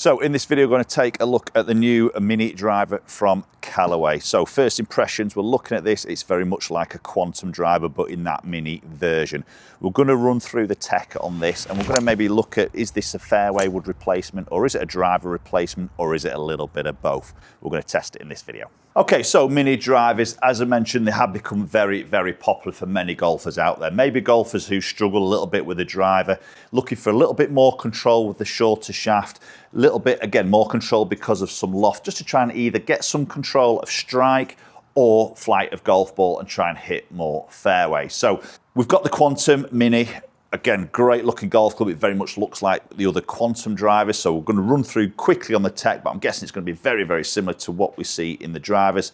So in this video, we're going to take a look at the new Mini Driver from Callaway. So first impressions, we're looking at this. It's very much like a Quantum Driver, but in that mini version. We're going to run through the tech on this, and we're going to maybe look at, is this a fairway wood replacement, or is it a driver replacement, or is it a little bit of both? We're going to test it in this video. Okay, so mini drivers, as I mentioned, they have become very, very popular for many golfers out there. Maybe golfers who struggle a little bit with the driver, looking for a little bit more control with the shorter shaft, a little bit, again, more control because of some loft, just to try and either get some control of strike or flight of golf ball and try and hit more fairway. So we've got the Quantum Mini. Again, great looking golf club. It very much looks like the other Quantum drivers. So we're going to run through quickly on the tech, but I'm guessing it's going to be very, very similar to what we see in the drivers.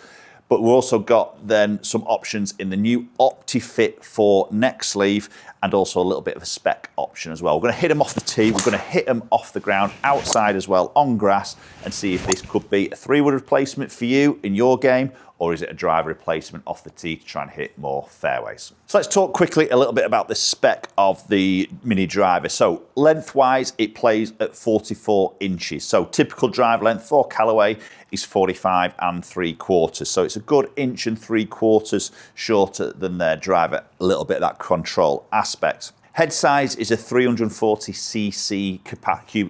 But we've also got then some options in the new OptiFit 4 neck sleeve, and also a little bit of a spec option as well. We're going to hit them off the tee. We're going to hit them off the ground, outside as well, on grass, and see if this could be a 3-wood replacement for you in your game, or is it a driver replacement off the tee to try and hit more fairways. So let's talk quickly a little bit about the spec of the Mini Driver. So lengthwise, it plays at 44 inches. So typical drive length for Callaway is 45 3/4. So it's a good 1 3/4 shorter than their driver. A little bit of that control aspect. Head size is a 340cc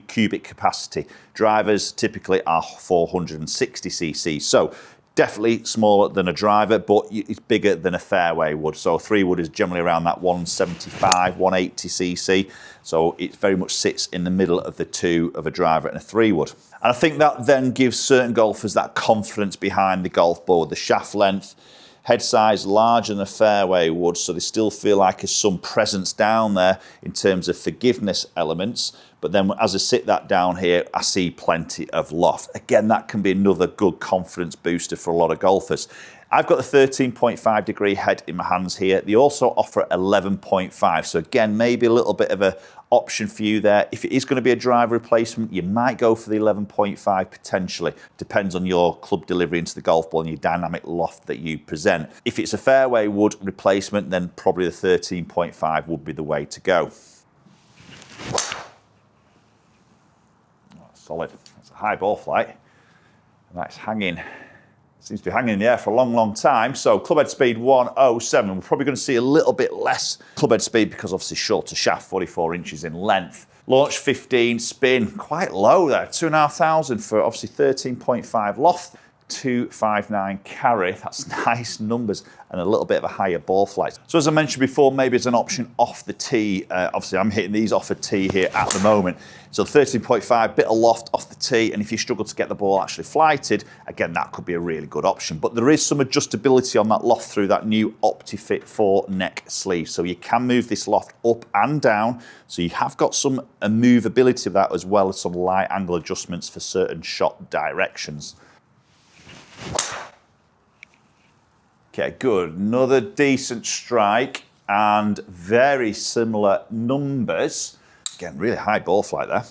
cubic capacity. Drivers typically are 460cc. So definitely smaller than a driver, but it's bigger than a fairway wood. So a 3-wood is generally around that 175, 180cc. So it very much sits in the middle of the two of a driver and a 3-wood. And I think that then gives certain golfers that confidence behind the golf ball. The shaft length, head size larger than a fairway wood, so they still feel like there's some presence down there in terms of forgiveness elements. But then as I sit that down here, I see plenty of loft. Again, that can be another good confidence booster for a lot of golfers. I've got the 13.5 degree head in my hands here. They also offer 11.5. So again, maybe a little bit of a option for you there. If it is going to be a driver replacement, you might go for the 11.5 potentially. Depends on your club delivery into the golf ball and your dynamic loft that you present. If it's a fairway wood replacement, then probably the 13.5 would be the way to go. Solid. That's a high ball flight. And that's hanging. Seems to be hanging in the air for a long, long time. So clubhead speed 107. We're probably going to see a little bit less clubhead speed because obviously shorter shaft, 44 inches in length. Launch 15, spin quite low there, 2,500 for obviously 13.5 loft. 259 carry, that's nice numbers, and a little bit of a higher ball flight. So as I mentioned before, maybe it's an option off the tee. Obviously I'm hitting these off a tee here at the moment. So 13.5, bit of loft off the tee, and if you struggle to get the ball actually flighted, again, that could be a really good option. But there is some adjustability on that loft through that new OptiFit 4 neck sleeve. So you can move this loft up and down. So you have got some movability of that, as well as some light angle adjustments for certain shot directions. Okay, good. Another decent strike and very similar numbers. Again, really high ball flight there.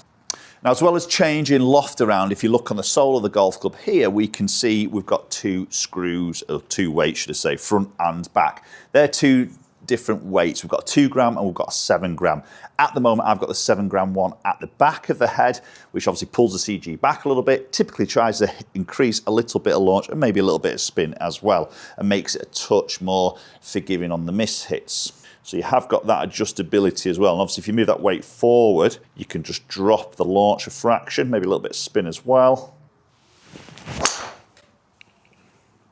Now, as well as changing loft around, if you look on the sole of the golf club here, we can see we've got 2 screws, or 2 weights, should I say, front and back. They're 2 different weights. We've got a 2 gram and we've got a 7 gram. At the moment, I've got the 7 gram one at the back of the head, which obviously pulls the CG back a little bit, typically tries to increase a little bit of launch and maybe a little bit of spin as well, and makes it a touch more forgiving on the miss hits. So you have got that adjustability as well. And obviously if you move that weight forward, you can just drop the launch a fraction, maybe a little bit of spin as well.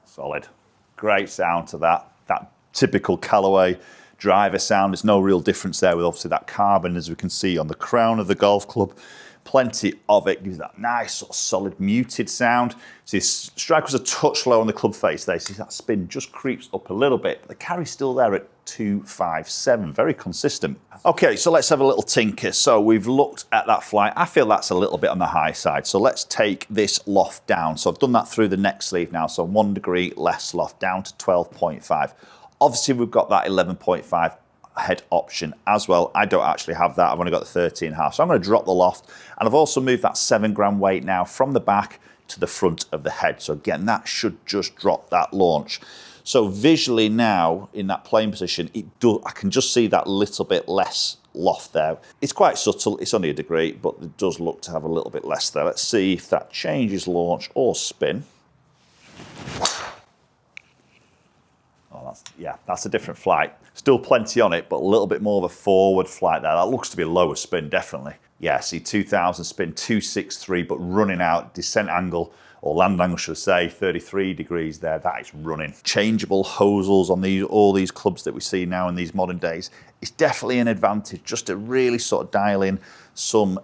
Solid. Great sound to that. That typical Callaway driver sound. There's no real difference there with obviously that carbon, as we can see on the crown of the golf club. Plenty of it, gives that nice sort of solid muted sound. See, strike was a touch low on the club face there. See, that spin just creeps up a little bit. The carry's still there at 257, very consistent. Okay, so let's have a little tinker. So we've looked at that flight. I feel that's a little bit on the high side. So let's take this loft down. So I've done that through the neck sleeve now. So 1 degree less loft, down to 12.5. Obviously, we've got that 11.5 head option as well. I don't actually have that. I've only got the 13.5. So I'm going to drop the loft. And I've also moved that 7 gram weight now from the back to the front of the head. So again, that should just drop that launch. So visually now, in that playing position, I can just see that little bit less loft there. It's quite subtle, it's only a degree, but it does look to have a little bit less there. Let's see if that changes launch or spin. Oh, that's a different flight. Still plenty on it, but a little bit more of a forward flight there. That looks to be a lower spin, definitely. Yeah, see 2000 spin, 263, but running out, descent angle, or land angle should I say, 33 degrees there, that is running. Changeable hosels on all these clubs that we see now in these modern days, it's definitely an advantage just to really sort of dial in some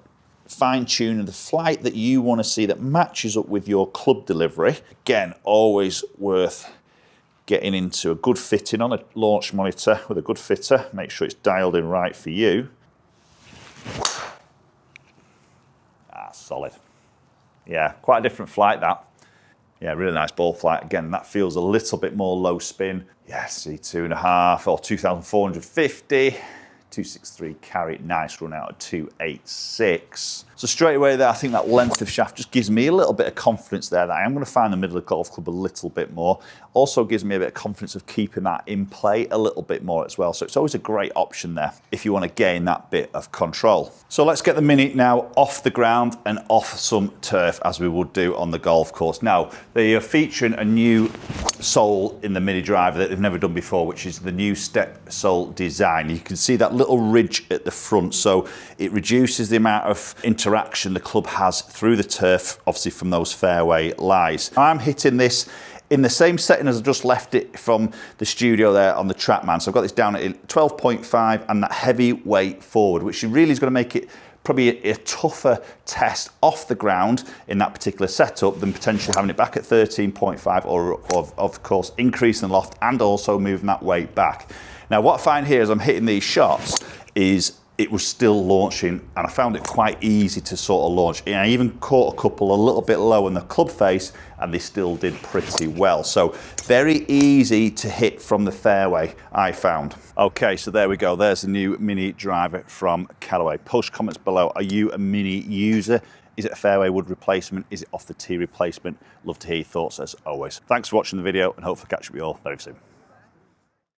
fine tuning the flight that you want to see that matches up with your club delivery. Again, always worth getting into a good fitting on a launch monitor with a good fitter. Make sure it's dialed in right for you. Solid. Yeah, quite a different flight that. Yeah, really nice ball flight. Again, that feels a little bit more low spin. Yeah, see 2.5 or 2,450. 263 carry, nice run out of 286. So straight away there, I think that length of shaft just gives me a little bit of confidence there that I am going to find the middle of the golf club a little bit more. Also gives me a bit of confidence of keeping that in play a little bit more as well. So it's always a great option there if you want to gain that bit of control. So let's get the Mini now off the ground and off some turf as we would do on the golf course. Now, they are featuring a new sole in the Mini Driver that they've never done before, which is the new step sole design. You can see that little ridge at the front, so it reduces the amount of interaction the club has through the turf, obviously from those fairway lies. I'm hitting this in the same setting as I just left it from the studio there on the TrackMan. So I've got this down at 12.5 and that heavy weight forward, which really is going to make it probably a tougher test off the ground in that particular setup than potentially having it back at 13.5 or of course increasing the loft and also moving that weight back. Now what I find here as I'm hitting these shots is it was still launching and I found it quite easy to sort of launch. And I even caught a couple a little bit low in the club face and they still did pretty well. So very easy to hit from the fairway, I found. Okay, so there we go. There's the new Mini Driver from Callaway. Post comments below. Are you a Mini user? Is it a fairway wood replacement? Is it off the tee replacement? Love to hear your thoughts as always. Thanks for watching the video and hopefully catch up with you all very soon.